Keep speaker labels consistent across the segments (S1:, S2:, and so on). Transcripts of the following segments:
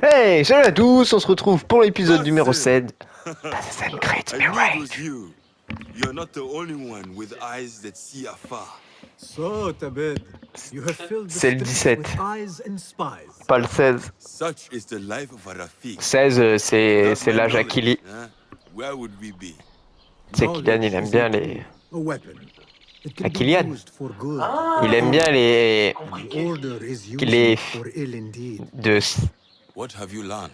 S1: Hey, salut à tous, on se retrouve pour l'épisode numéro
S2: Fazil!
S1: 7 d'Assassin's Creed
S2: I knew it was
S1: Mirage.
S2: you. You're not the only one with eyes that see afar.
S3: So, Tabed, you have filled the
S1: C'est le
S3: streets with
S1: 17,
S3: eyes and spies.
S1: pas le 16.
S2: Such is the life of a Rafiq.
S1: 16, c'est
S2: Without my
S1: l'âge à
S2: knowledge,
S1: Kili.
S2: where would we be?
S1: C'est Kylian, il
S3: Knowledge
S1: aime
S3: is
S1: bien
S3: a
S1: les...
S3: tool, a weapon. It
S1: À
S3: can be
S1: Kylian.
S3: used for good
S1: Il
S3: or
S1: aime bien
S3: evil.
S1: les...
S3: The order is
S1: les...
S3: using it for ill indeed.
S1: de...
S2: What have you learned?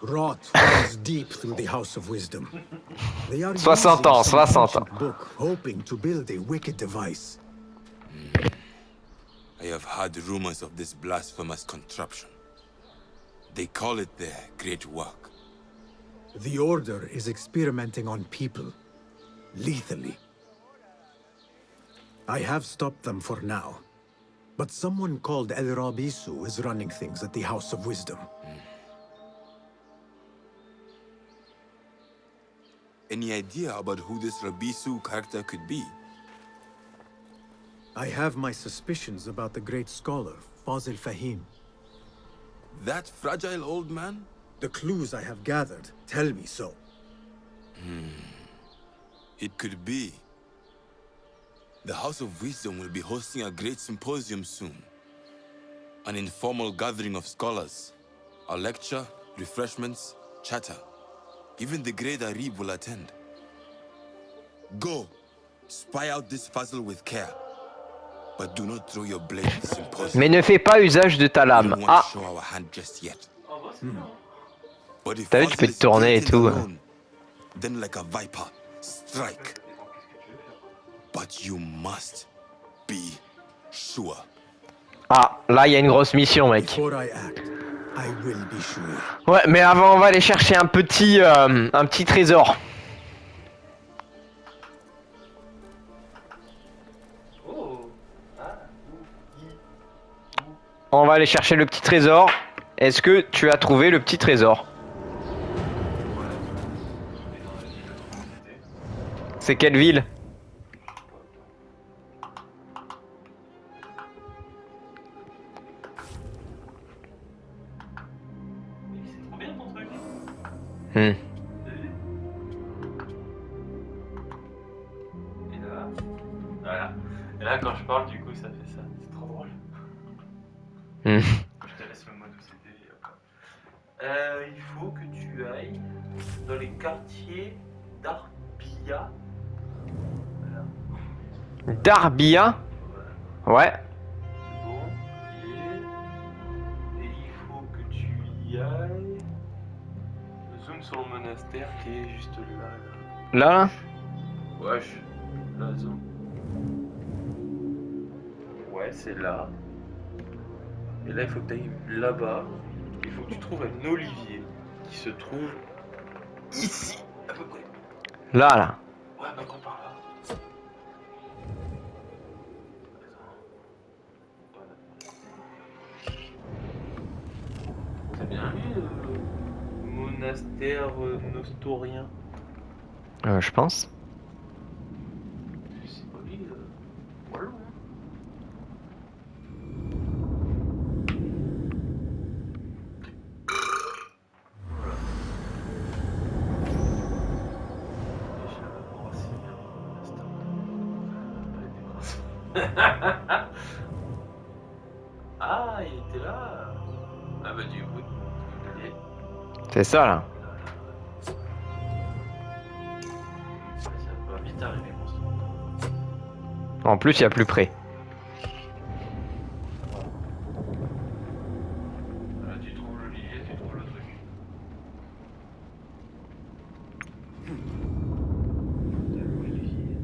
S3: Rot runs deep through the House of Wisdom. They are
S1: 60
S3: using
S1: ans,
S3: some
S1: 60 ans.
S3: ancient book, hoping to build a wicked device.
S2: I have heard rumors of this blasphemous contraption. They call it their great work.
S3: The order is experimenting on people, lethally. I have stopped them for now. But someone called El Rabisu is running things at the House of Wisdom.
S2: Any idea about who this Rabisu character could be?
S3: I have my suspicions about the great scholar, Fazil Fahim.
S2: That fragile old man?
S3: The clues I have gathered tell me so.
S2: It could be. The House of Wisdom will be hosting a great symposium soon. An informal gathering of scholars. A lecture, refreshments, chatter. Even the great Arib will attend. Go, spy out this Fazil with care. But do not throw your blade at the symposium.
S1: Mais ne fais pas usage de ta
S2: We
S1: lame.
S2: don't want
S1: Ah,
S2: to show our hand just yet. But if
S1: t'as vu, tu peux
S2: Fazil
S1: te
S2: is
S1: tourner et
S2: still
S1: tout.
S2: alone, then like a viper, strike. But you must be sure.
S1: Ah, là, il y a une grosse mission, mec.
S3: Before I act, I will be sure.
S1: Ouais, mais avant, on va aller chercher un petit trésor. On va aller chercher le petit trésor. Est-ce que tu as trouvé le petit trésor? C'est quelle ville?
S4: C'est trop bien ton truc.
S1: Hmm.
S4: Et là, voilà. Et là, quand je parle, du coup, ça fait ça. C'est trop drôle.
S1: Hmm.
S4: Je te laisse le mode OCD. Il faut que tu ailles dans les quartiers d'Arbia. Voilà.
S1: Darbia?
S4: Voilà.
S1: Ouais.
S4: Bon, et il faut que tu y ailles. Zoom sur le monastère qui est juste là.
S1: Là?
S4: Ouais, la zone. Ouais, c'est là. Et là, il faut que tu ailles là-bas. Il faut que tu trouves un olivier qui se trouve ici, à peu près.
S1: Là.
S4: Ouais, donc on part là. C'est bien lui, le monastère nostorien.
S1: Je pense.
S4: C'est pas lui, voilà. Ah, il était là. Ah bah du coup, il est
S1: C'est ça, là.
S4: ça va vite arriver pour ça.
S1: En plus, il y a plus près.
S4: Là, tu trouves l'olivier, tu trouves le truc. L'olivier.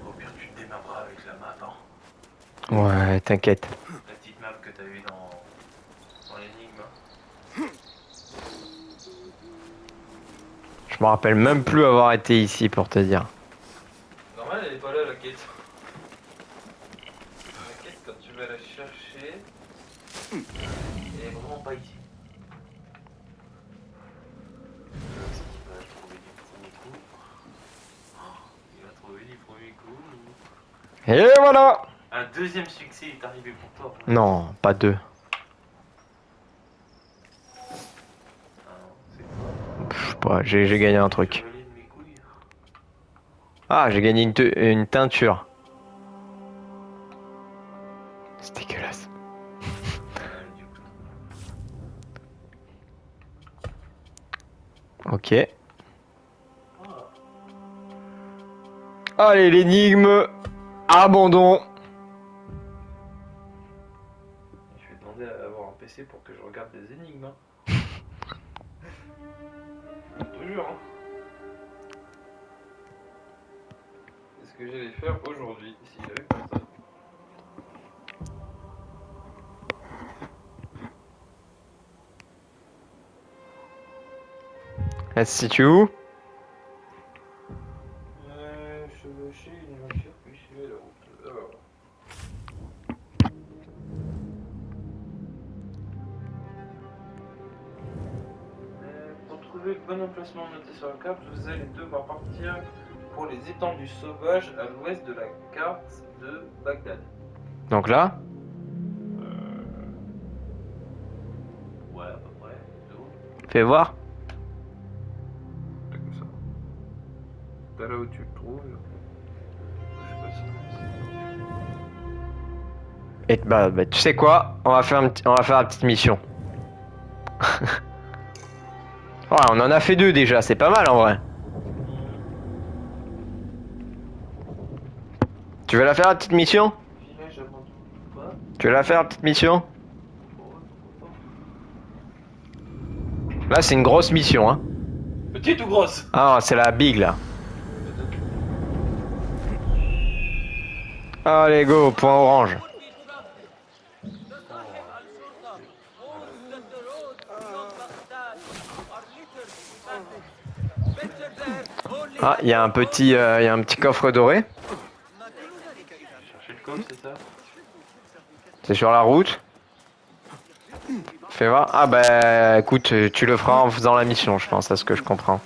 S4: Au pire, tu te démerderas avec la map, hein.
S1: Ouais, t'inquiète.
S4: La petite map que t'as eue dans l'énigme.
S1: Je me rappelle même plus avoir été ici pour te dire.
S4: Normal, elle est pas là la quête. La quête, quand tu vas la chercher, elle est vraiment pas ici. C'est qu'il va trouver du premier coup. Il va trouver du premier coup.
S1: Et voilà.
S4: Un deuxième succès est arrivé pour toi.
S1: Non, pas 2.
S4: Ah non, c'est quoi?
S1: Je sais pas, j'ai gagné un truc.
S4: Chevalier de mes couilles.
S1: Ah, j'ai gagné une teinture. C'est dégueulasse.
S4: Du coup,
S1: Ok. Allez, l'énigme. Abandon.
S4: je vais demander à avoir un PC pour que je regarde des énigmes. Hein. Je te jure. Hein. C'est ce que j'allais faire aujourd'hui si j'avais pas ça.
S1: Elle se situe où?
S4: Chevaucher une voiture puis suivre la route. Alors. Pour trouver le bon emplacement noté sur la carte, vous allez devoir partir pour les étendues sauvages à l'ouest de la carte de Bagdad.
S1: Donc là?
S4: Ouais, à peu près. C'est où?
S1: Fais voir.
S4: C'est comme ça. T'as là où tu le trouves. Je sais pas si
S1: Et bah, tu sais quoi? On va faire on va faire une petite mission. Ouais, on en a fait 2 déjà, c'est pas mal en vrai. Tu veux la faire la petite mission?
S4: Village abandonné ou pas?
S1: Tu veux la faire la petite mission? Là c'est une grosse mission hein.
S4: Petite ou grosse?
S1: Ah c'est la big là. Allez go, point orange. Ah, il y a un petit coffre doré.
S4: Chercher le coffre, c'est ça?
S1: C'est sur la route. Fais voir. Ah bah écoute, tu le feras en faisant la mission, je pense, à ce que je comprends.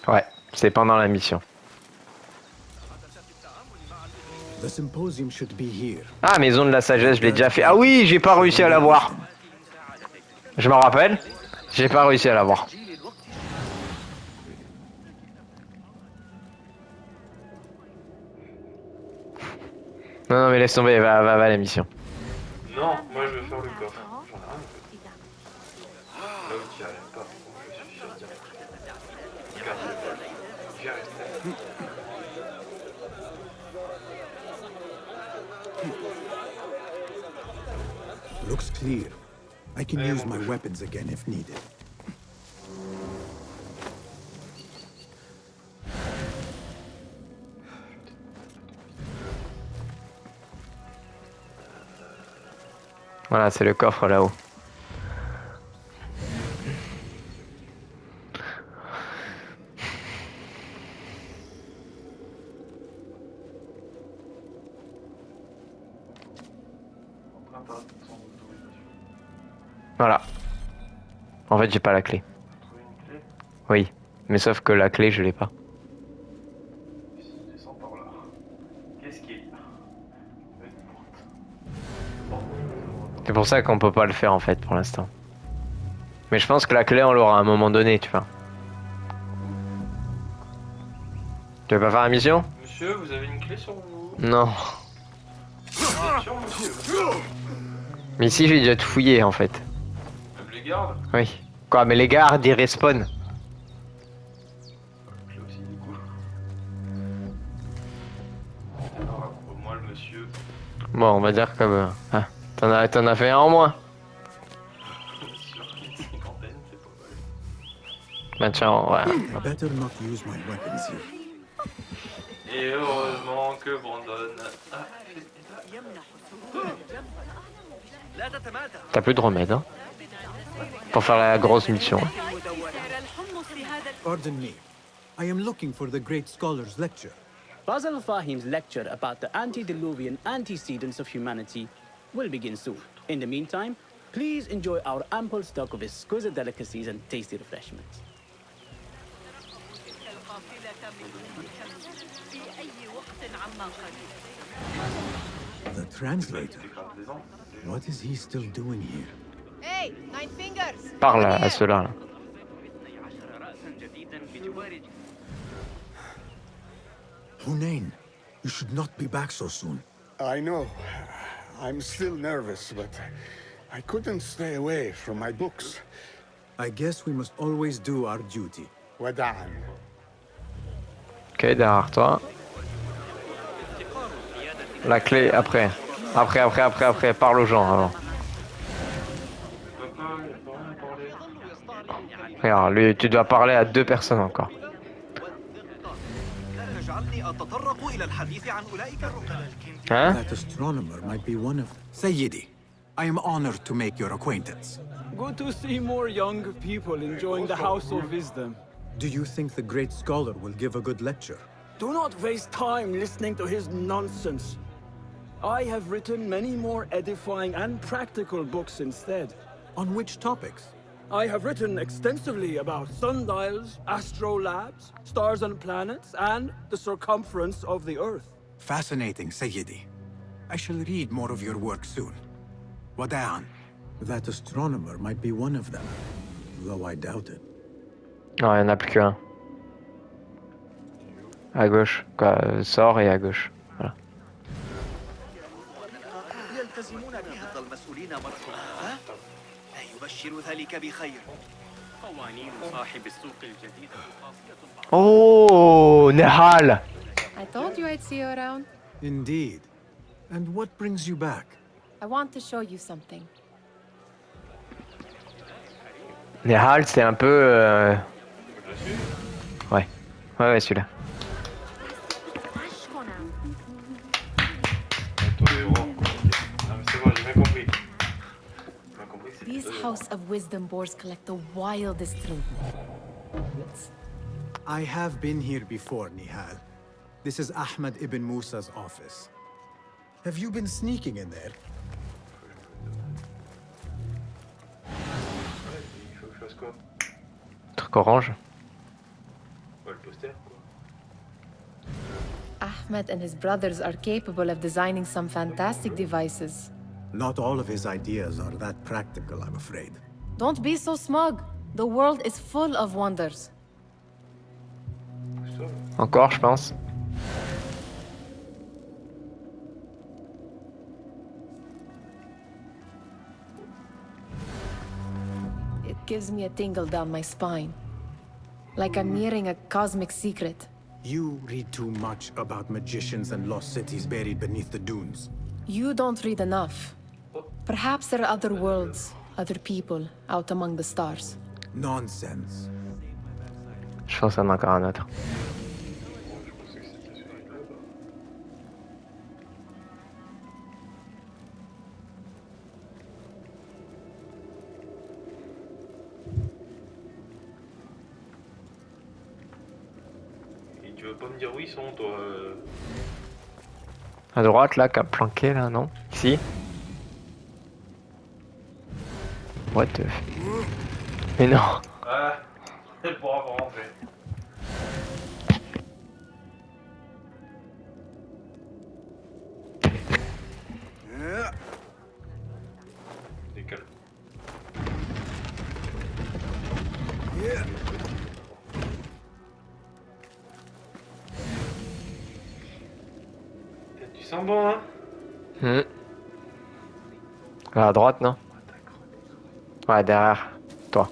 S1: Ouais, c'est pendant la mission.
S3: The symposium should be here.
S1: Ah, maison de la sagesse, je l'ai déjà fait. Ah oui, j'ai pas réussi à l'avoir. Je m'en rappelle. J'ai pas réussi à l'avoir. Non, non, mais laisse tomber, va la mission.
S4: Non, moi je veux faire le coffre. J'en ai rien à foutre. Là où tu n'y arrives pas, je suis sûr direct. Regarde le vol. J'y arrive.
S3: Looks clear. I can use my weapons again if needed.
S1: Voilà, c'est le coffre là-haut. Voilà. En fait, j'ai pas la clé.
S4: Trouver une clé?
S1: Oui, mais sauf que la clé, je l'ai pas.
S4: Si je descends par là. Qu'est-ce qu'il y a? Une porte.
S1: C'est pour ça qu'on peut pas le faire en fait pour l'instant. Mais je pense que la clé on l'aura à un moment donné, tu vois. Tu veux pas faire la mission?
S4: Monsieur, vous avez une clé sur vous?
S1: Non.
S4: Bien sûr, monsieur.
S1: Mais ici j'ai déjà tout fouillé en fait.
S4: Même les gardes?
S1: Oui. Quoi, mais les gardes ils respawn.
S4: La clé aussi, du coup. Alors, moi, le monsieur.
S1: Bon, on va dire que... ah, t'en as fait un en moins.
S4: Sur une cinquantaine, c'est pas mal.
S1: Bah tiens, ouais.
S3: Better not use my weapons here.
S4: Et heureusement que Brandon. Ah,
S1: T'as plus de remède, hein. Pour faire la grosse mission.
S3: Pardon me. I am looking for the great scholar's lecture.
S5: Fazil Fahim's lecture about the antediluvian antecedents of humanity will begin soon. In the meantime, please enjoy our ample stock of exquisite delicacies and tasty refreshments.
S3: The translator. What is he still doing here?
S6: Hey, Nine Fingers!
S1: Parle
S6: Over
S1: à
S6: here!
S1: ceux-là. Là.
S3: Hunain, you should not be back so soon.
S7: I know. I'm still nervous, but I couldn't stay away from my books.
S3: I guess we must always do our duty.
S7: وداعا.
S1: Ok, derrière toi. La clé après. Après. Parle aux gens avant. Regarde, lui, tu dois parler à 2 personnes encore. Hein?
S3: That astronomer might be one of... Sayyidi, I am honored to make your acquaintance.
S8: Good to see more young people enjoying the House of Wisdom.
S3: Do you think the great scholar will give a good lecture?
S8: Do not waste time listening to his nonsense. I have written many more edifying and practical books instead.
S3: On which topics?
S8: I have written extensively about sundials, astrolabes, stars and planets, and the circumference of the Earth.
S3: Fascinating, Sayyidi. I shall read more of your work soon. Wada'an. That astronomer might be one of them, though I doubt it.
S1: Non, il n'y en a plus qu'un. À gauche. Quoi, sort et à gauche. Voilà. Oh, Nehal!
S6: I told you I'd see you around.
S3: Indeed. And what brings you back?
S6: I want to show you something.
S1: Nehal, c'est un peu... Ouais. Ouais, celui-là.
S6: These House of Wisdom boars collect the wildest treasures.
S3: I have been here before, Nihal. This is Ahmed ibn Musa's office. Have you been sneaking in there?
S1: Truc orange.
S6: Ahmed and his brothers are capable of designing some fantastic devices.
S3: Not all of his ideas are that practical, I'm afraid.
S6: Don't be so smug. The world is full of wonders.
S1: Encore, je pense.
S6: It gives me a tingle down my spine. Like I'm nearing a cosmic secret.
S3: You read too much about magicians and lost cities buried beneath the dunes.
S6: You don't read enough. Perhaps there are other worlds, other people, out among the stars.
S3: Nonsense.
S1: Je pense qu'il y en a encore un autre.
S4: Et tu veux pas me dire où ils sont, toi
S1: À droite, là, qui a planqué, là, non? Ici? What the... Mais non!
S4: Ah, elle pourra pas rentrer. Décale. Tu sens bon, hein?
S1: À droite, non? Ouais, derrière. Toi.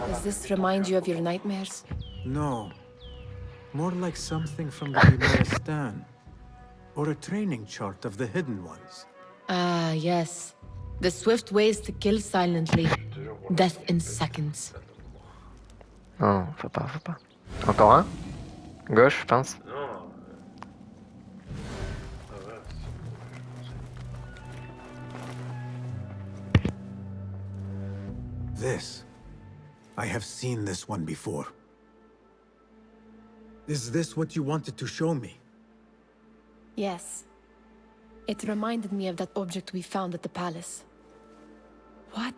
S6: Does this remind you of your nightmares?
S3: No. More like something from the Bimaristan. Or a training chart of the hidden ones.
S6: Ah, yes. The swift ways to kill silently. Death in seconds.
S1: Non, faut pas. Encore un? Gauche, je pense.
S4: Non. Ah, voilà.
S3: This. I have seen this one before. Is this what you wanted to show me?
S6: Yes. It reminded me of that object we found at the palace. What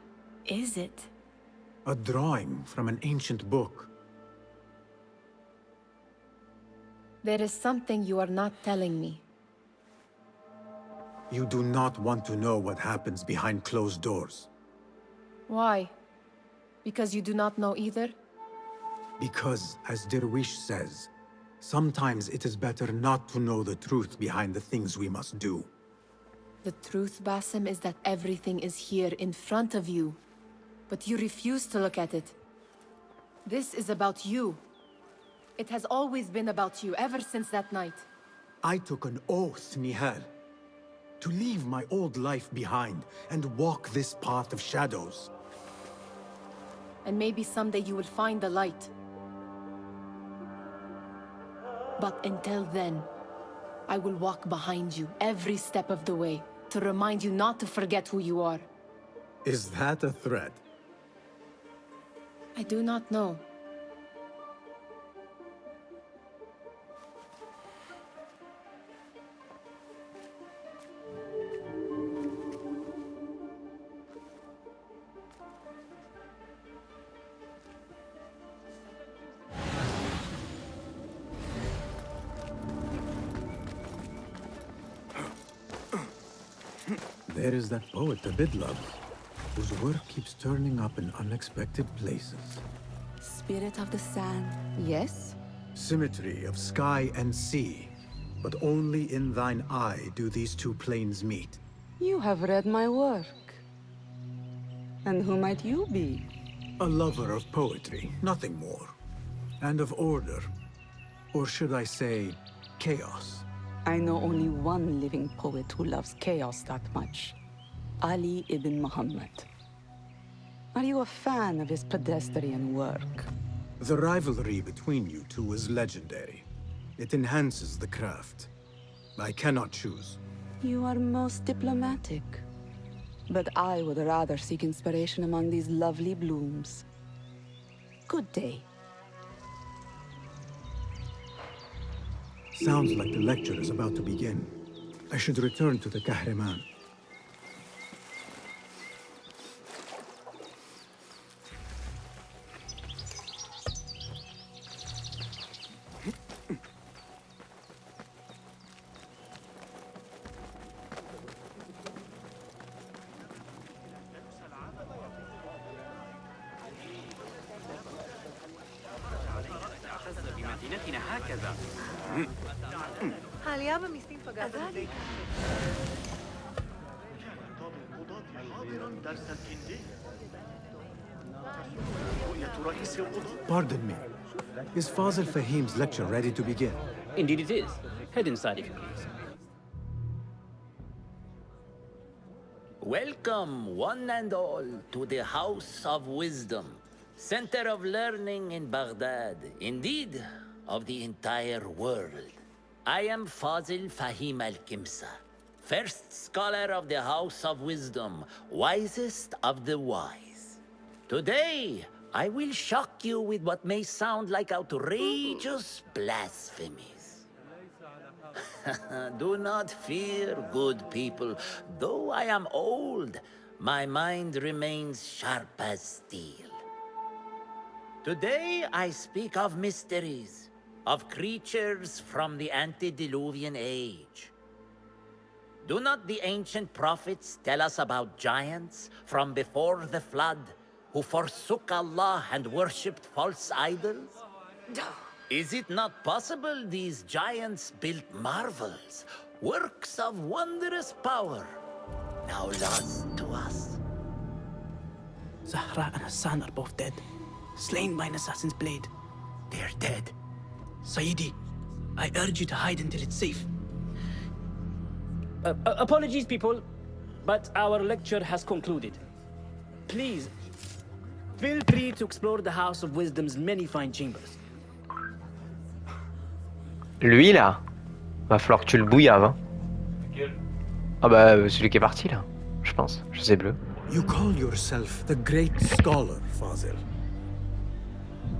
S6: is it?
S3: A drawing from an ancient book.
S6: There is something you are not telling me.
S3: You do not want to know what happens behind closed doors.
S6: Why? Because you do not know either?
S3: Because, as Derwish says, sometimes it is better not to know the truth behind the things we must do.
S6: The truth, Basim, is that everything is here in front of you. But you refuse to look at it. This is about you. It has always been about you, ever since that night.
S3: I took an oath, Nihal, to leave my old life behind and walk this path of shadows.
S6: And maybe someday you will find the light. But until then, I will walk behind you every step of the way to remind you not to forget who you are.
S3: Is that a threat?
S6: I do not know.
S3: There is that poet Abid loves, whose work keeps turning up in unexpected places.
S9: Spirit of the sand, yes?
S3: Symmetry of sky and sea, but only in thine eye do these two planes meet.
S9: You have read my work. And who might you be?
S3: A lover of poetry, nothing more. And of order. Or should I say, chaos.
S9: I know only one living poet who loves chaos that much. Ali ibn Muhammad. Are you a fan of his pedestrian work?
S3: The rivalry between you two is legendary. It enhances the craft. I cannot choose.
S9: You are most diplomatic. But I would rather seek inspiration among these lovely blooms. Good day.
S3: Sounds like the lecture is about to begin. I should return to the Kahraman. Pardon me. Is Fazil Fahim's lecture ready to begin?
S5: Indeed it is. Head inside if you please.
S10: Welcome, one and all, to the House of Wisdom, center of learning in Baghdad, indeed, of the entire world. I am Fazil Fahim al-Kimsa, first scholar of the House of Wisdom, wisest of the wise. Today, I will shock you with what may sound like outrageous blasphemies. Do not fear, good people. Though I am old, my mind remains sharp as steel. Today I speak of mysteries, of creatures from the antediluvian age. Do not the ancient prophets tell us about giants from before the flood who forsook Allah and worshipped false idols? Is it not possible these giants built marvels, works of wondrous power, now lost to us?
S5: Zahra and Hassan are both dead, slain by an assassin's blade. They're dead. Sayyidi, I urge you to hide until it's safe. Apologies, people, but our lecture has concluded. Please, feel free to explore the House of Wisdom's many fine chambers.
S1: Lui là, va falloir que tu le bouillaves. Hein. Ah bah celui qui est parti là, je pense. Je sais plus.
S3: You call yourself the great scholar, Fazil.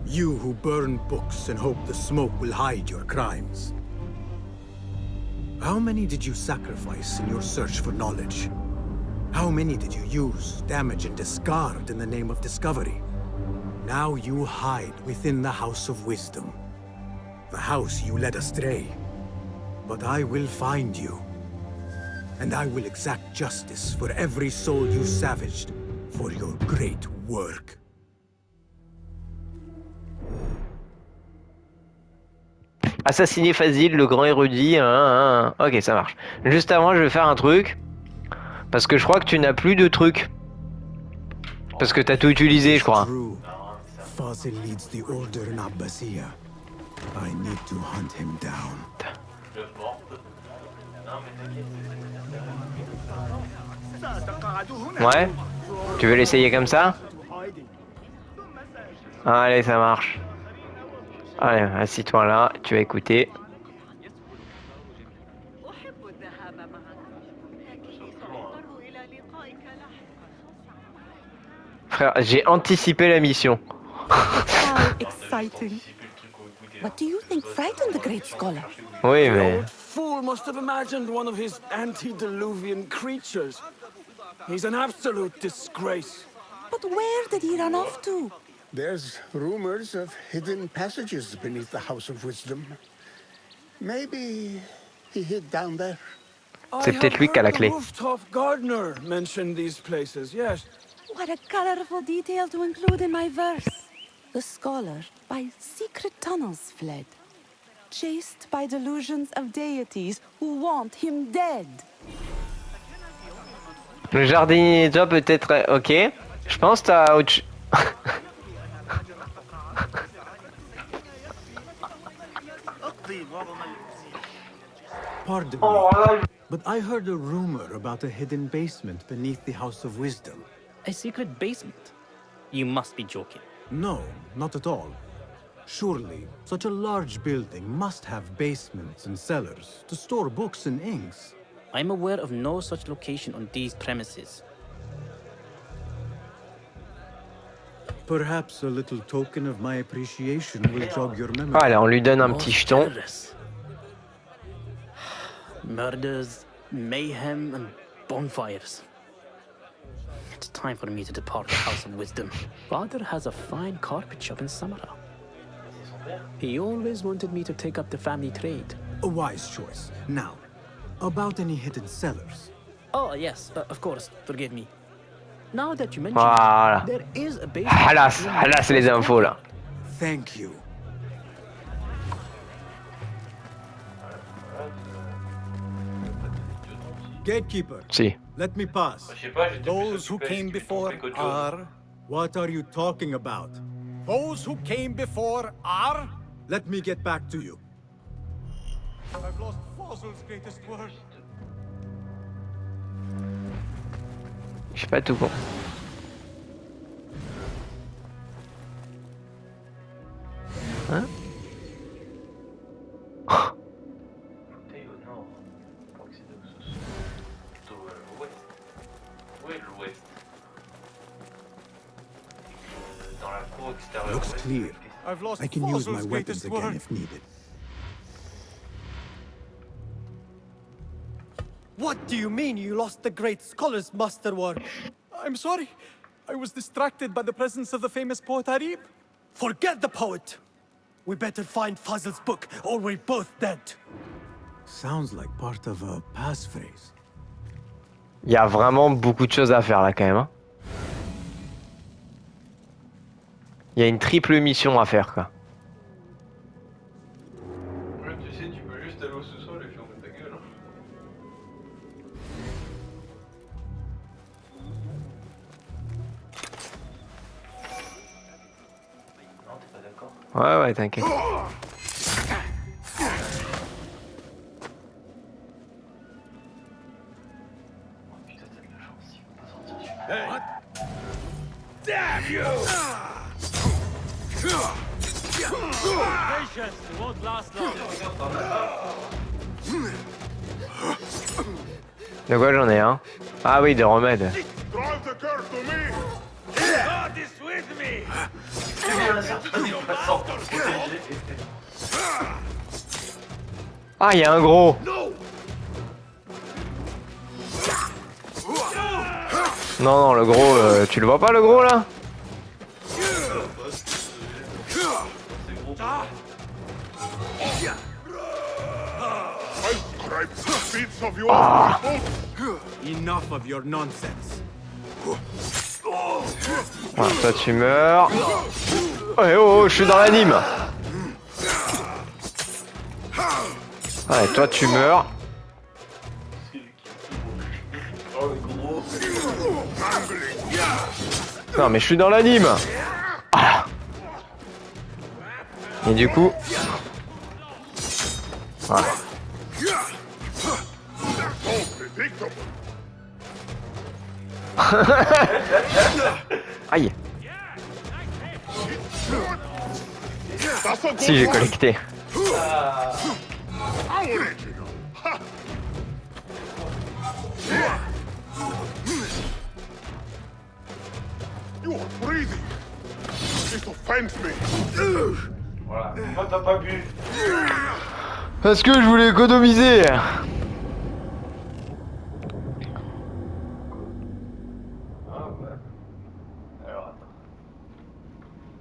S3: You who burn books and hope the smoke will hide your crimes. How many did you sacrifice in your search for knowledge? How many did you use, damage, and discard in the name of discovery? Now you hide within the House of Wisdom. The house you led astray. But I will find you. And I will exact justice for every soul you savaged for your great work.
S1: Assassiner Fazil, le grand érudit. Ok, ça marche. Juste avant, je vais faire un truc. Parce que je crois que tu n'as plus de trucs. Parce que t'as tout utilisé, je crois.
S3: Fazil leads the order in Abbasiya. I need to hunt him down.
S1: Ouais. Tu veux l'essayer comme ça? Allez, ça marche. Allez, assis-toi là, tu vas écouter. Frère, j'ai anticipé la mission.
S9: How exciting. What do you think frightened the great scholar?
S1: Oui,
S8: The
S1: mais...
S8: old fool must have imagined one of his antediluvian creatures. He's an absolute disgrace.
S9: But where did he run off to?
S7: There's rumors of hidden passages beneath the House of Wisdom. Maybe he hid down there.
S1: C'est peut-être lui qui a la clé.
S8: The rooftop gardener mentioned these places, yes.
S9: What a colorful detail to include in my verse. The scholar by secret tunnels fled, chased by delusions of deities who want him dead.
S1: Le jardinier, toi peut-être... Ok. Je pense que t'as autre...
S3: Pardon me, but I heard a rumor about a hidden basement beneath the House of Wisdom.
S5: A secret basement? You must be joking.
S3: No, not at all. Surely, such a large building must have basements and cellars to store books and inks.
S5: I'm aware of no such location on these premises.
S3: Perhaps a little token of my appreciation will jog your memory.
S1: Voilà, on lui donne un petit jeton.
S5: Terrorists. Murders, mayhem, and bonfires. It's time for me to depart the House of Wisdom. Father has a fine carpet shop in Samara. He always wanted me to take up the family trade.
S3: A wise choice. Now, about any hidden cellars.
S5: Oh, yes, of course, forgive me. Now that you mention
S1: Voilà.
S5: it, there is a basement.
S1: Halas les infos là.
S3: Thank you. Gatekeeper,
S1: Si.
S3: let me pass.
S4: Je sais pas, j'étais plus
S11: Those who
S4: occupé à
S11: came
S4: essayer de
S11: before
S4: trouver qu'autre chose.
S11: are...
S3: What are you talking about?
S11: Those who came before are...
S3: Let me get back to you.
S11: I've lost Fazil's greatest work.
S1: Je suis pas tout con. Hein?
S4: Côté au nord, pour accéder au sous-sol. Plutôt à l'ouest. Où est l'ouest? Dans la cour extérieure.
S3: Looks
S4: ouest.
S3: clear.
S11: I've lost
S3: I can use my
S11: Fazil's
S3: weapons
S11: greatest
S3: again
S11: work.
S3: if needed.
S11: What do you mean you lost the great scholar's masterwork? I'm sorry. I was distracted by the presence of the famous poet Arib. Forget the poet. We better find Fazil's book, or we're both dead.
S3: Sounds like part of a passphrase.
S1: Il y a vraiment beaucoup de choses à faire là quand même. Hein. Il y a une triple mission à faire quoi.
S4: Ouais, tu sais, tu peux juste aller au sous-sol et fermer ta gueule. Non, t'es pas d'accord?
S1: Ouais, t'inquiète.
S4: Oh putain, t'as de la chance, il va pas sortir celui-là.
S1: De quoi j'en ai un? Ah oui, des remèdes. Ah, il y a un gros. Non, le gros, tu le vois pas le gros là?
S3: Enough of your nonsense.
S1: Voilà, toi tu meurs. Ouais, oh, je suis dans l'anime. Ouais, toi tu meurs. Non mais je suis dans l'anime. Ah. Et du coup... Voilà. Aïe. Si j'ai collecté.
S4: Voilà, moi t'as pas bu.
S1: Parce que je voulais économiser.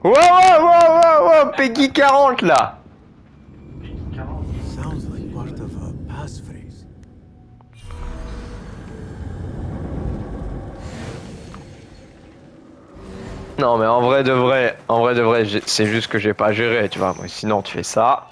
S1: Wow, Peggy 40 là.
S3: Sounds like part of a passphrase.
S1: Non mais en vrai de vrai, c'est juste que j'ai pas géré, tu vois. Moi, sinon tu fais ça.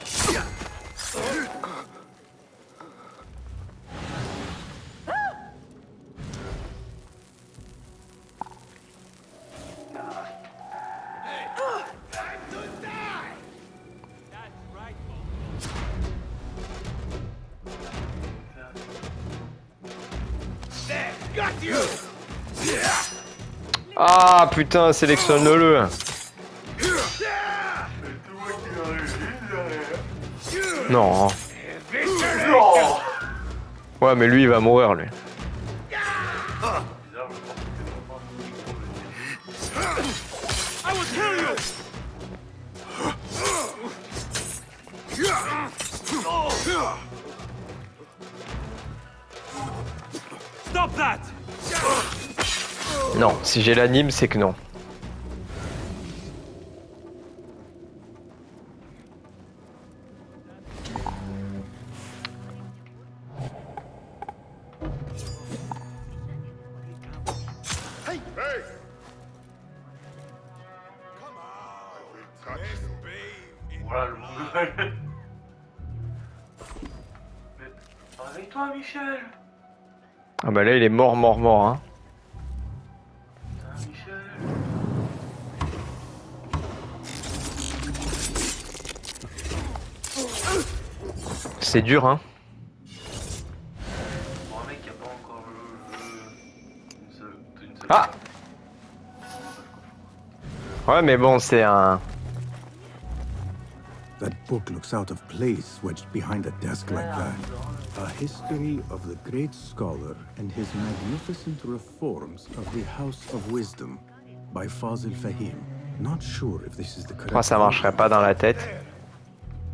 S1: Ah putain, sélectionne-le. Non. Ouais mais lui il va mourir lui.
S11: Stop that!
S1: Non, si j'ai l'anime, c'est que non.
S4: Voilà le mongol. Mais réveille-toi, Michel.
S1: Ah bah là il est mort hein.
S4: Putain, Michel.
S1: C'est dur hein.
S4: Pour un mec qui a pas encore une seule...
S1: Ah. Ouais mais bon c'est un...
S3: That book looks out of place wedged behind a desk like that. A history of the great scholar and his magnificent reforms of the House of Wisdom by Fazil Fahim. Not sure if this is the correct...
S1: Moi ça marcherait pas dans la tête.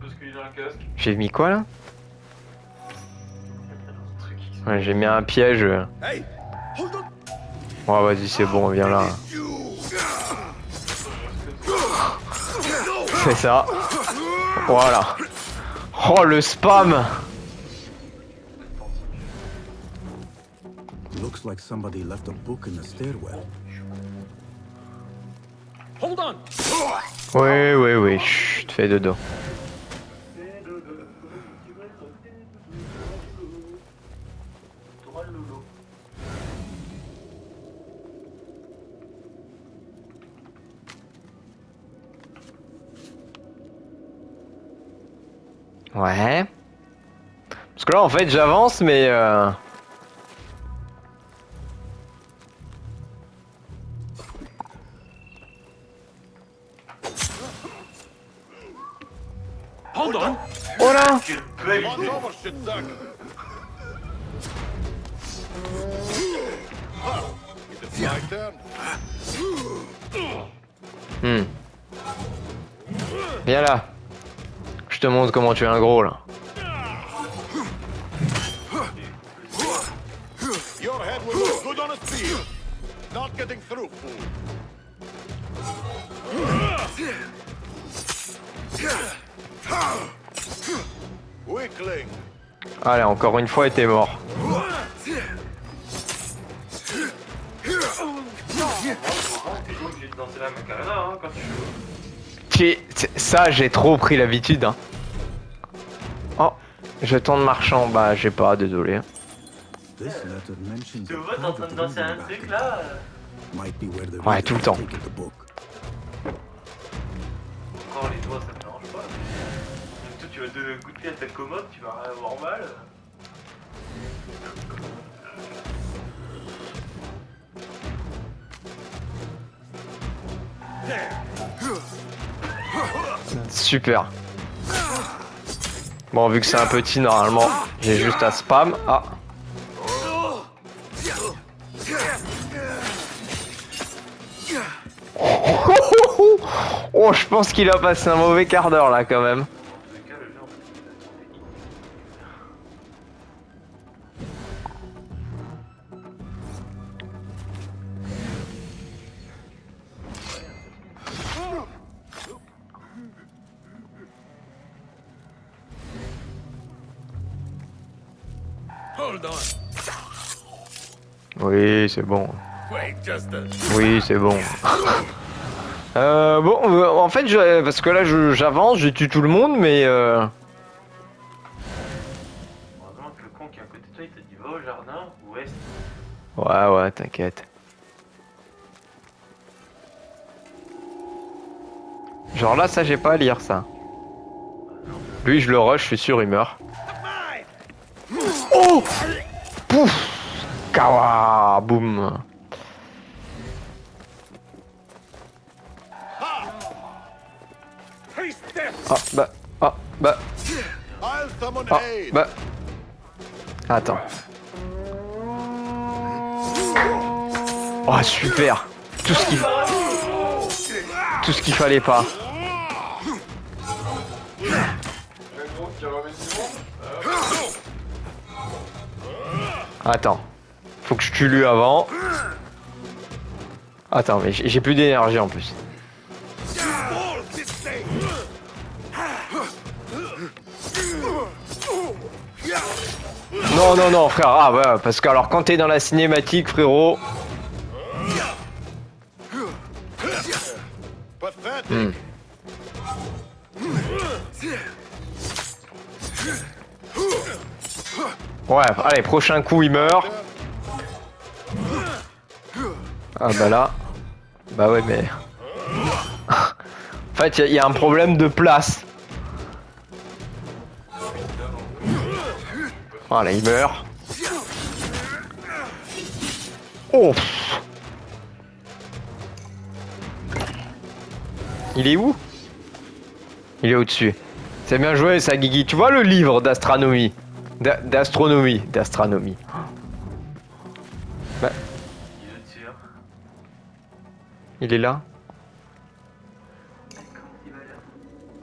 S4: Parce qu'il a un casque.
S1: J'ai mis quoi là? Ouais, j'ai mis un piège. Oh vas-y c'est bon, viens là. C'est ça. Voilà. Oh le spam.
S3: Looks like somebody left a book in the stairwell.
S8: Hold on!
S1: Oui, chut, fais dodo. Ouais. Parce que là en fait j'avance mais
S8: Hold on!
S1: oh là.
S4: Quelle belle idée.
S1: Viens là. Je te montre comment tu es un gros là.
S12: Your head will look good on a spear. Not getting through, fool.
S1: Allez, encore une fois, et t'es mort.
S4: Obligé de danser la Macarena hein, quand tu joues.
S1: Ça, j'ai trop pris l'habitude. Hein. Oh, jeton de marchand. Bah, j'ai pas, désolé.
S3: This letter mentions
S4: Tu
S3: a
S4: vois, t'es en train de
S3: private
S4: danser un
S3: reading
S4: truc
S3: back
S4: là.
S3: might be where the
S1: Ouais,
S3: reader
S1: tout le
S3: has
S1: temps.
S3: taken the book.
S4: Encore les doigts, ça me dérange pas. Donc, toi, tu vas donner un coup de pied à ta commode, tu vas avoir mal.
S1: Super. Bon, vu que c'est un petit, normalement, j'ai juste à spam. Ah. Oh, je pense qu'il a passé un mauvais quart d'heure là quand même. Oui, c'est bon. Oui, c'est bon. Bon, en fait, parce que là, j'avance, je tue tout le monde, mais...
S4: Heureusement que le con qui est à côté de toi, il t'a dit va au jardin, ouest.
S1: Ouais, t'inquiète. Genre là, ça, j'ai pas à lire, ça. Lui, je le rush, je suis sûr, il meurt. Oh! Pouf! Kawa! Boum! Ah, bah...
S12: I'll summon
S1: Ah,
S12: aid.
S1: bah... Attends. Oh, super! Tout ce qu'il fallait pas. Attends. Faut que je tue lui avant. Attends, mais j'ai plus d'énergie en plus. Non, frère. Ah ouais, parce que alors quand t'es dans la cinématique, frérot... Hmm. Ouais, allez, prochain coup, il meurt. Ah bah là... Bah ouais, mais... En fait, il y a un problème de place. Voilà, il meurt. Oh! Il est où? Il est au-dessus. C'est bien joué, ça, Guigui. Tu vois le livre d'astronomie? D'astronomie. Bah. Il est là?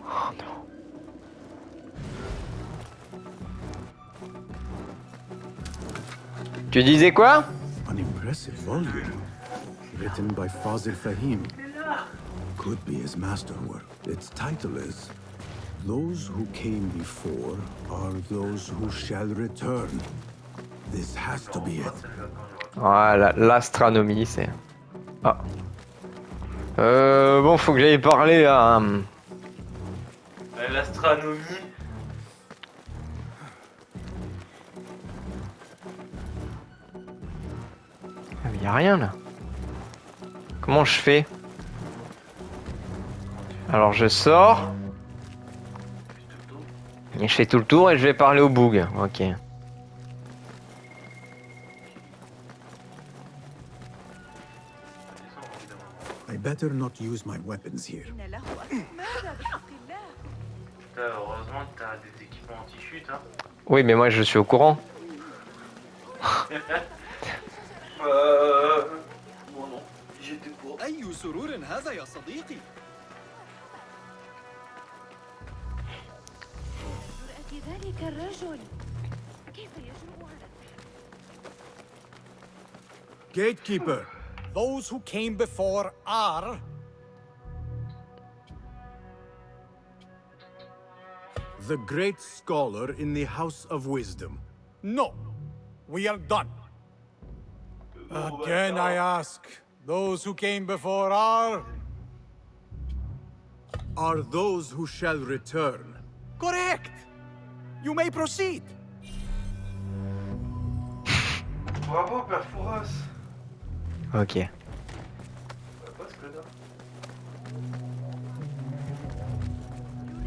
S1: Oh non. Tu disais quoi?
S3: An impressive volume, written by Fazil Fahim. Could be his masterwork. Its title is Those Who Came Before Are Those Who Shall Return. This has to be it.
S1: Voilà, l'astronomie, c'est... Ah. Bon, faut que j'aille parler à...
S4: L'astronomie.
S1: Ah, mais y a rien, là. Comment je fais? Alors, je sors. Et je fais tout le tour et je vais parler au boug. Ok.
S3: I better not use my weapons here.
S4: Heureusement que t'as des équipements anti-chute, hein.
S1: Oui, mais moi, je suis au courant.
S4: Bon non, j'étais pour.
S11: أي سرور هذا يا صديقي؟
S13: ذلك الرجل كيف يجرؤ على
S11: Gatekeeper, those who came before are...
S3: The great scholar in the House of Wisdom.
S11: No. We are done. Again, I ask, those who came before are
S3: Those who shall return.
S11: correct. You may proceed.
S4: Bravo, Père Fouras.
S1: Ok.
S4: Pas ce connard.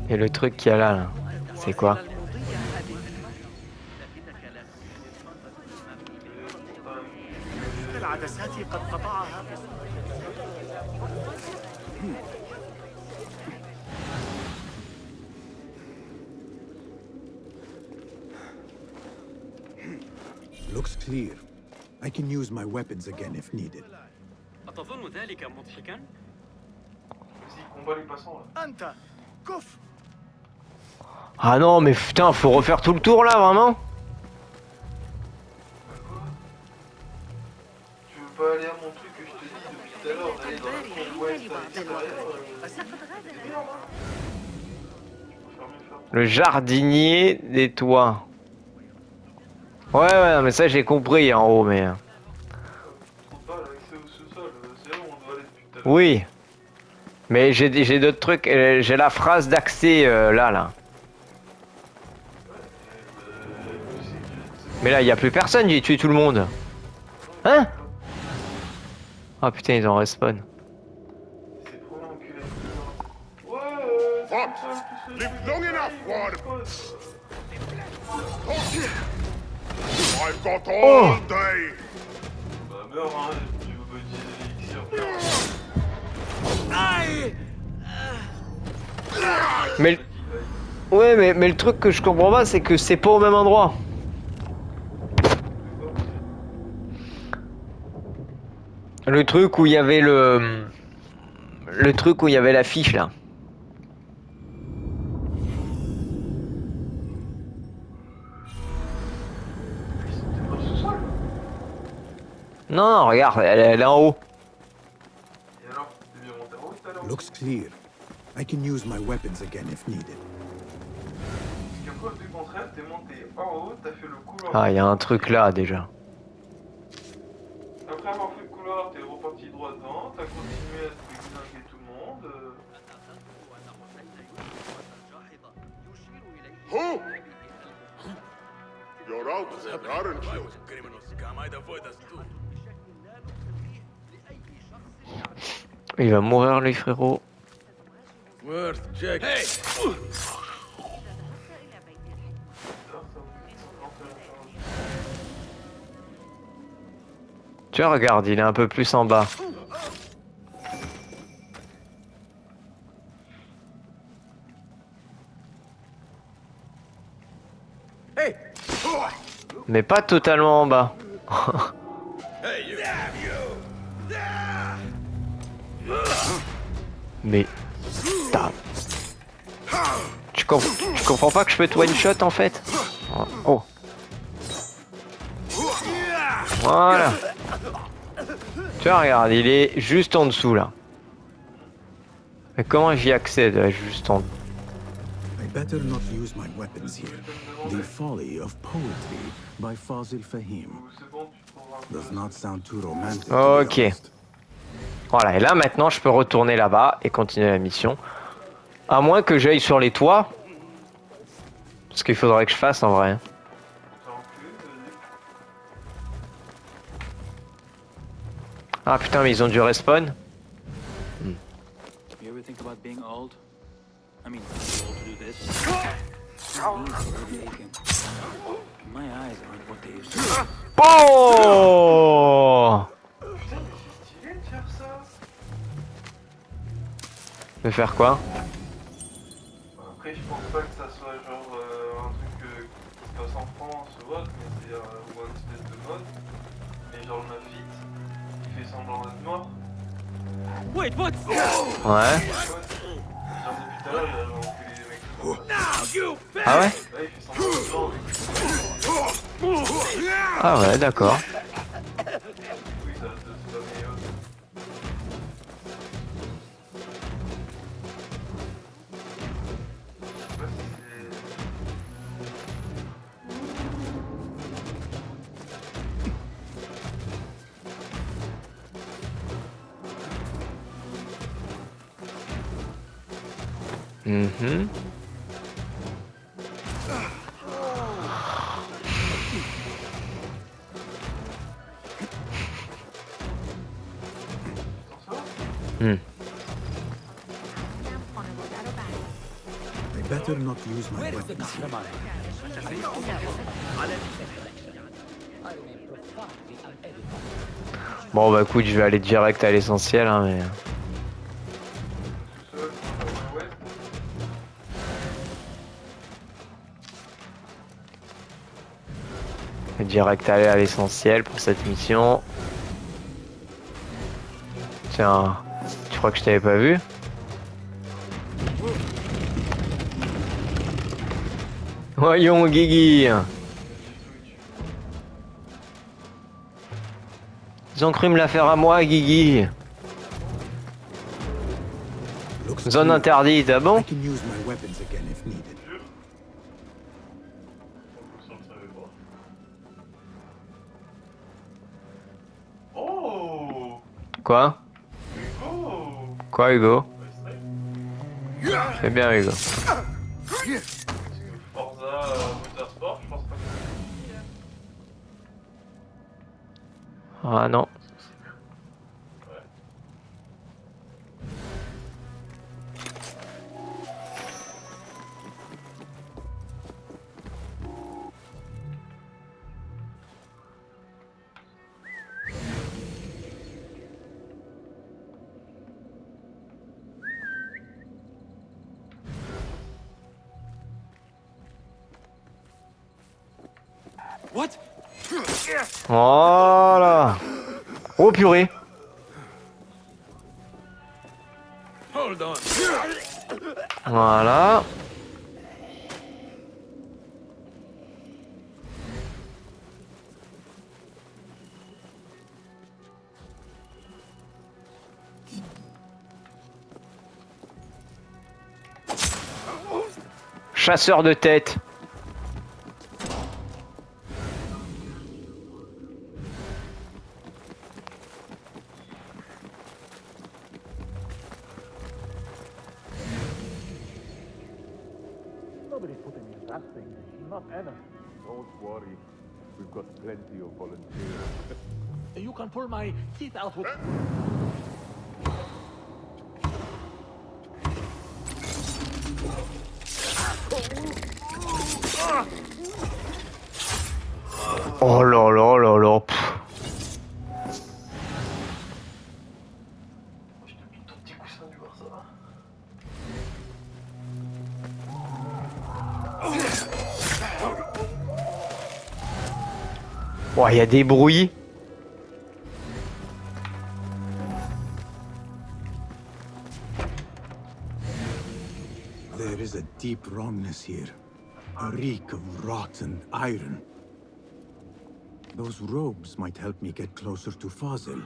S1: Et le truc qu'il y a là, c'est quoi?
S14: العدسات قد قطعها
S3: Looks clear. I can use my weapons again if needed.
S14: أتظن ذلك مضحكا؟
S4: Vas-y, combat les passants là.
S14: أنت كف.
S1: Ah non, mais putain, faut refaire tout le tour là, vraiment?
S4: Tu veux pas aller à mon truc que je te dis depuis tout à l'heure, d'aller dans la cour ouest à l'extérieur c'est bien, hein. Tu peux faire mieux faire.
S1: Le jardinier des toits. Ouais, non, mais ça j'ai compris en haut, mais...
S4: Trouve pas l'accès au sous-sol, c'est là où on doit aller depuis tout à l'heure.
S1: Oui. Mais j'ai d'autres trucs, j'ai la phrase d'accès là. Mais là, il y a plus personne, j'ai tué tout le monde. Hein? Ah putain, ils ont respawn.
S4: C'est trop l'enculé. Ouais,
S12: What? Live long enough, Warden. I've got all day.
S4: Bah meurs, hein, tu veux pas utiliser l'élixir.
S1: Mais... Ouais, mais le truc que je comprends pas, c'est que c'est pas au même endroit. Le truc où il y avait le truc où il y avait l'affiche là. Non, regarde, elle est en haut.
S4: Et alors, t'es bien monté en haut tout à l'heure?
S3: Looks clear. I can use my weapons again if needed.
S4: Parce qu'à preuve du contraire, t'es monté en haut, t'as fait le couloir.
S1: Ah, il y a un truc là déjà.
S4: Après avoir fait le couloir, t'es reparti droit devant, t'as continué à te déguinguer tout le monde.
S12: Who? You're out there, aren't you?
S1: Il va mourir lui, frérot.
S14: Worth check.
S1: Tu vois, regarde, il est un peu plus en bas. Mais pas totalement en bas. Mais... Tu comprends pas que je peux te one shot en fait? Oh. Voilà. Tu vois, regarde, il est juste en dessous là. Mais comment j'y accède là, juste en dessous?
S3: I better not use my weapons here. The Folly of Poetry by Fazil does not sound too romantic.
S1: Ok. Voilà, et là maintenant je peux retourner là-bas et continuer la mission. À moins que j'aille sur les toits. Ce qu'il faudrait que je fasse en vrai. Ah putain, mais ils ont dû respawn.
S15: You ever think about being old? I mean, too old to do this. My eyes aren't what they used to be.
S1: Oh! De faire quoi?
S4: Après, je pense pas que ça soit genre un truc qui se passe en France ou autre, mais c'est ou un espèce de mode. Mais genre le Mafit, il fait semblant d'être mort.
S14: Wait, what?
S1: Ouais.
S4: Genre depuis tout à l'heure, il a genre enculé les mecs.
S1: Ah ouais?
S4: Là, il fait semblant d'être mort.
S1: Ah ouais, d'accord.
S4: Oui, ça c'est pas meilleur.
S1: Mhm. Hmm.
S3: I better not use my weapons here.
S1: Bon bah écoute, je vais aller direct à l'essentiel, hein, mais... Direct aller à l'essentiel pour cette mission. Tiens, tu crois que je t'avais pas vu? Voyons Guigui. Ils ont cru me la faire à moi, Guigui. Zone interdite, ah bon?
S3: I can use my weapons again if needed.
S4: Oh
S1: Quoi?
S4: Hugo.
S1: Quoi, Hugo? C'est bien, Hugo.
S4: Forza Motorsport, je pense pas que
S1: Ah non.
S11: What?
S1: Voilà. Oh purée.
S14: Hold on.
S1: Voilà. Chasseur de tête.
S12: Nobody's putting me in that thing. Not Anna. Don't worry. We've got plenty of volunteers. You can pull my teeth out with...
S1: Oh là là là là. Pff. Oh, il y a des bruits.
S3: There is a deep wrongness here. A reek of rotten iron. Those robes might help me get closer to Fazil.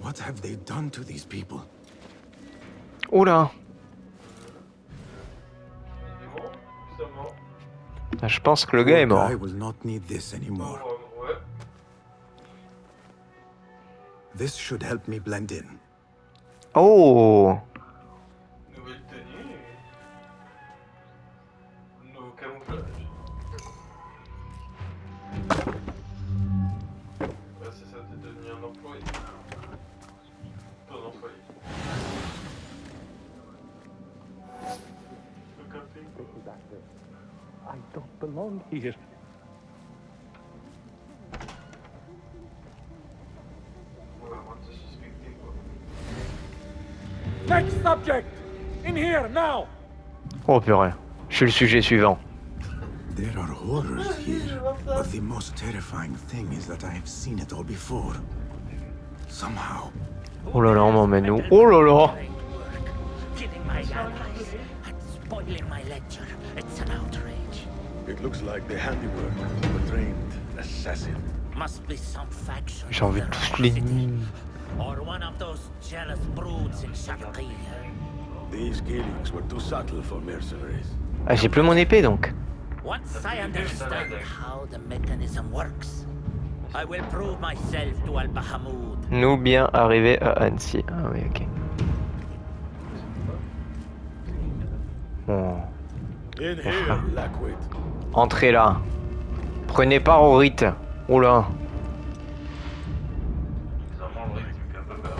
S3: What have they done to these people?
S1: Oula. Ah, je pense que le gars est mort.
S3: I will not need this anymore. This should help me blend in.
S1: Oh.
S4: nouvelle tenue. Nouveau camouflage. Ouais, c'est ça, t'es devenu un employé. Ton employé. Le camping.
S12: I don't belong here.
S4: Ouais, moi, t'es suspecté, quoi.
S11: Next subject! In here, now!
S1: Oh purée. Je suis le sujet suivant.
S3: There are horrors here, but the most terrifying thing is that I have seen it all before. Somehow.
S1: Oh là là, on m'emmène où? Oh là là.
S10: Killing my allies and spoiling my lecture. It's an outrage.
S12: It looks like the handiwork of a trained assassin.
S10: Must be some faction.
S1: J'ai envie de tous les nier.
S10: Or one of those jealous broods in Sharqiyya.
S12: These killings were too subtle for mercenaries.
S1: Ah, j'ai plus mon épée donc.
S10: Once I understand how the mechanism works, I will prove myself to Al Bahamoud.
S1: Nous bien arrivés à Annecy. Ah oui, ok. Bon.
S12: In
S1: Mon
S12: here,
S1: frère.
S12: Lackwit.
S1: Entrez là. Prenez part au rite. Oula.
S4: Bizarrement, le rythme me fait un peu peur.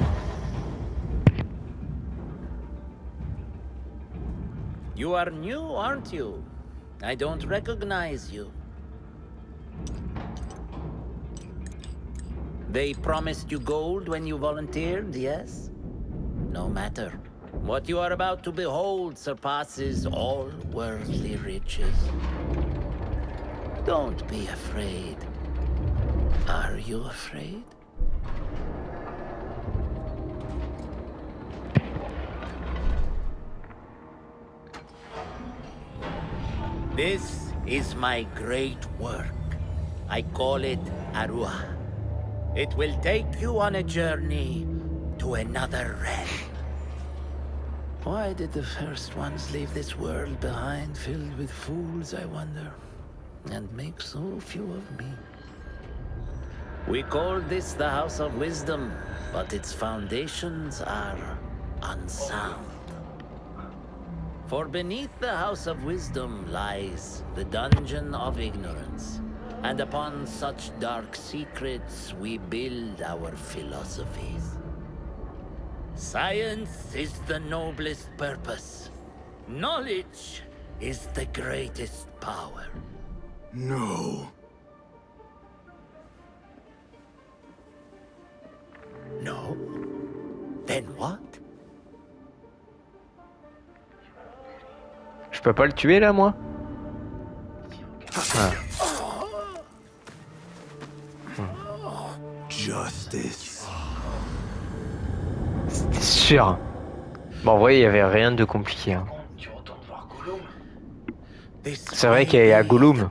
S10: You are new, aren't you? I don't recognize you. They promised you gold when you volunteered, yes? No matter. What you are about to behold surpasses all worldly riches. Don't be afraid. Are you afraid? This is my great work. I call it Arua. It will take you on a journey to another realm. Why did the first ones leave this world behind, filled with fools, I wonder, and make so few of me? We called this the House of Wisdom, but its foundations are unsound. For beneath the House of Wisdom lies the Dungeon of Ignorance, and upon such dark secrets we build our philosophies. Science is the noblest purpose. Knowledge is the greatest power.
S3: No.
S10: No? Then what?
S1: Je peux pas le tuer là, moi? Ah.
S3: Justice.
S1: C'était sûr. Bon, en vrai, il y avait rien de compliqué. Hein.
S4: Tu retournes voir Gollum.
S1: C'est vrai qu'il y a Gollum.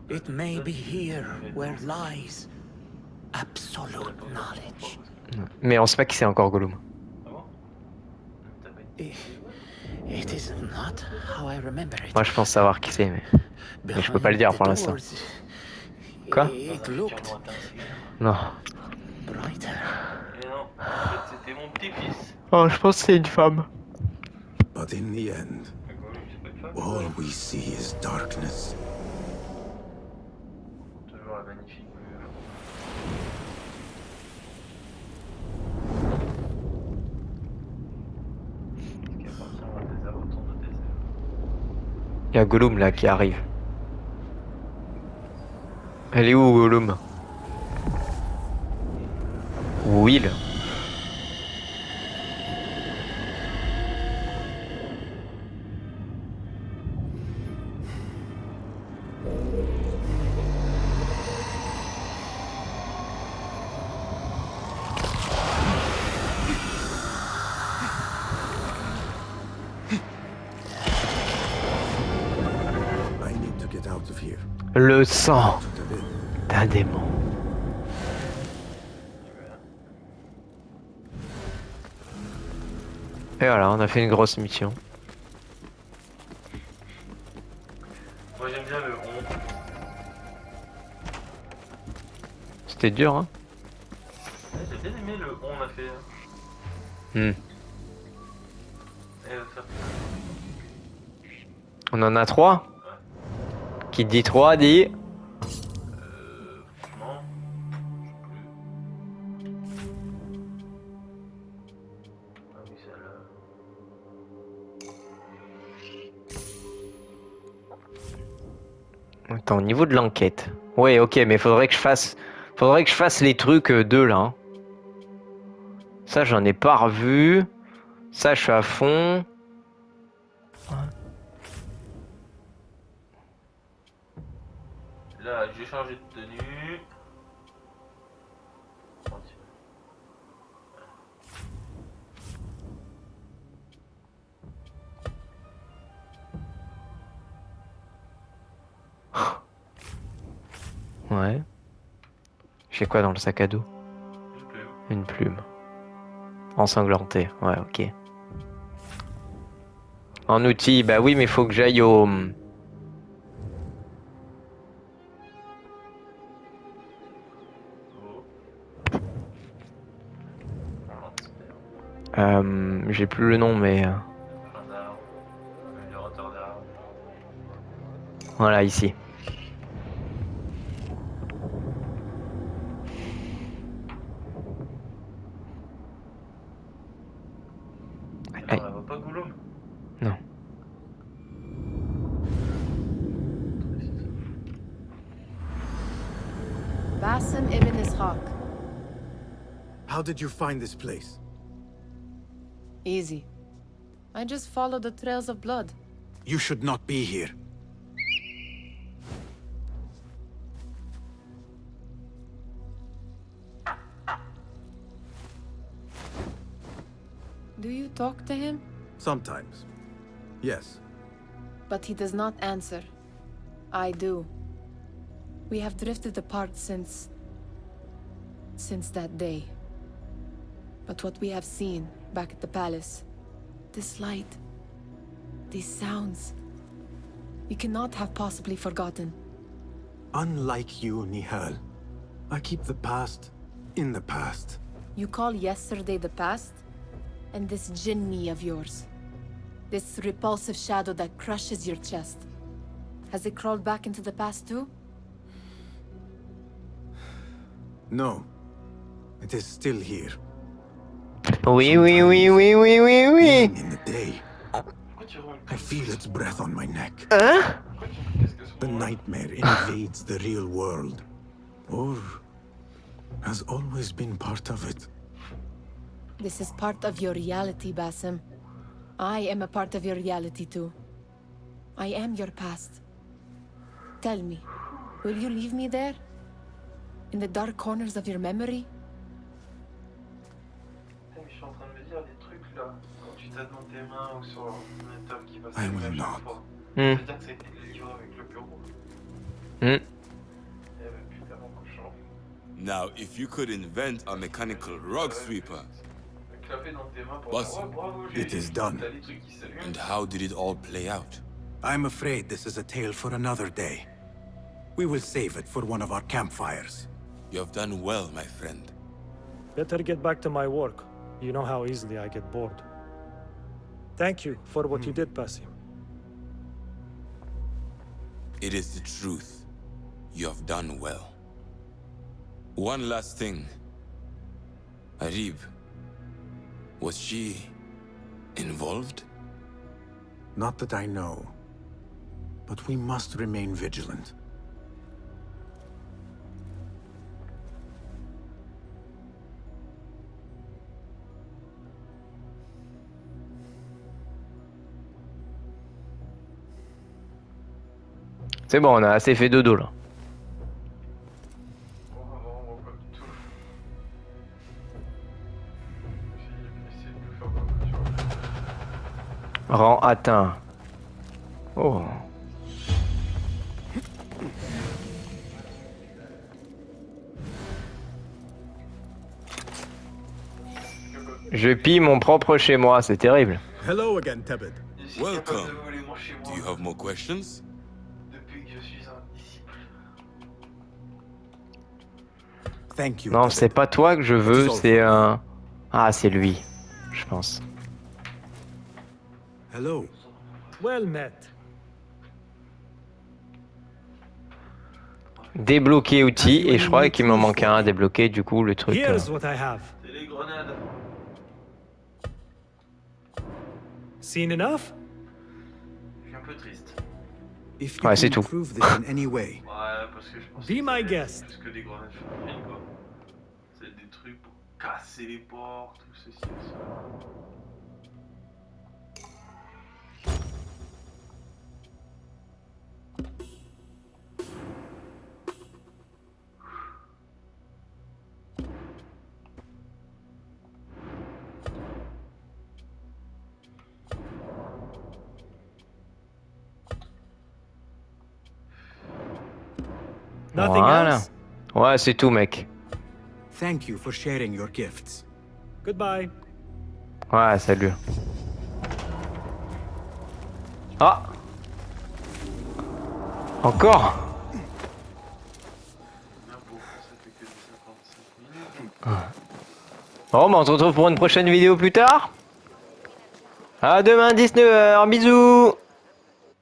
S10: It may be here where lies absolute knowledge.
S1: Mais on sait pas qui c'est encore Gollum.
S10: It is not how I remember it.
S1: Moi, je pense savoir qui c'est, mais je peux pas le dire pour l'instant. Quoi?
S10: It looked
S1: Non.
S10: brighter.
S4: Et non, en fait, c'était mon petit-fils.
S1: Oh, je pense que c'est une femme.
S3: But in the end, all we see is darkness.
S4: Toujours la magnifique mur. Ce qui appartient à un désert retourne au désert.
S1: Il y a Gollum là qui arrive. Elle est où Gollum? Will.
S3: I need to get out of here.
S1: Le sang
S3: To the bit.
S1: d'un démon. Et voilà, on a fait une grosse mission.
S4: Moi j'aime bien le on.
S1: C'était dur, hein?
S4: Ouais, j'ai bien aimé le on a fait.
S1: Hmm.
S4: Et ça.
S1: On en a 3. Qui dit 3 dit...
S4: Franchement. Ah oui, celle-là.
S1: Attends, au niveau de l'enquête. Ouais, ok, mais faudrait que je fasse les trucs 2 là. Hein. Ça, j'en ai pas revu. Ça, je suis à fond.
S4: Là, j'ai changé de tenue.
S1: Ouais. J'ai quoi dans le sac à dos? Une plume. Ensanglantée. Ouais, ok. En outil, bah oui, mais faut que j'aille au... J'ai plus le nom, mais... Voilà, ici.
S4: On la voit pas, Gollum?
S1: Non.
S6: Basim ibn Ishaq.
S3: How did you find this place?
S6: Easy. I just followed the trails of blood.
S3: You should not be here.
S6: Do you talk to him?
S3: Sometimes. Yes.
S6: But he does not answer. I do. We have drifted apart since that day. But what we have seen back at the palace, this light, these sounds, we cannot have possibly forgotten.
S3: Unlike you, Nihal, I keep the past in the past.
S6: You call yesterday the past? And this jinni of yours, this repulsive shadow that crushes your chest, has it crawled back into the past too?
S3: No. It is still here.
S1: Oui, oui, oui, oui, oui, oui, oui.
S3: Even in the day, I feel its breath on my neck.
S1: Hein?
S3: The nightmare invades the real world. Or has always been part of it.
S6: This is part of your reality, Basim. I am a part of your reality too. I am your past. Tell me, will you leave me there? In the dark corners of your memory?
S4: Je suis en train de me dire des trucs là, quand tu t'as dans tes mains ou sur l'ordinateur qui va
S3: I
S4: s'allumer à
S3: will
S4: chaque
S3: not.
S4: fois.
S1: Hmm.
S4: C'est-à-dire que ça a été délivré avec le bureau.
S1: Hmm.
S4: Eh ben putain mon cochon.
S2: Now, if you could invent a mechanical rug sweeper,
S4: Clapper dans tes mains pour
S2: Boss,
S4: dire ouais bravo,
S3: it is done.
S4: t'as des trucs qui s'allument.
S2: and how did it all play out?
S3: I'm afraid this is a tale for another day. We will save it for one of our campfires.
S2: You have done well, my friend.
S16: Better get back to my work. You know how easily I get bored. Thank you for what you did, Basim.
S2: It is the truth. You have done well. One last thing. Arib, was she involved?
S3: Not that I know. But we must remain vigilant.
S1: C'est bon, on a assez fait dodo là. Rang atteint. Oh. Je pille mon propre chez moi, c'est terrible.
S3: Hello again, Tebet.
S2: Welcome. Do you have more questions?
S4: Depuis que je suis un disciple.
S3: Thank you.
S1: Non,
S3: Tebet.
S1: c'est pas toi que je veux, c'est un... Ah, c'est lui, je pense.
S3: Hello.
S16: Well met.
S1: Débloquer outil, et je crois qu'il m'en manque un à débloquer, du coup, le truc...
S16: Here's what I have.
S4: C'est les grenades.
S16: Seen enough?
S4: Je suis un peu triste.
S3: If
S1: Ouais, c'est tout.
S3: improve this in any way.
S4: Ouais, parce que je pense
S16: Be
S4: que
S16: my
S4: c'est
S16: guest.
S4: plus que des grenades féminines, quoi. C'est des trucs pour casser les portes, tout ceci et cela.
S16: Nothing
S1: Voilà.
S16: else?
S1: Ouais, c'est tout, mec.
S3: Thank you for sharing your gifts.
S16: Goodbye.
S1: Ouais, salut. Ah! Encore? Bon, bah on se retrouve pour une prochaine vidéo plus tard. À demain 19h, bisous.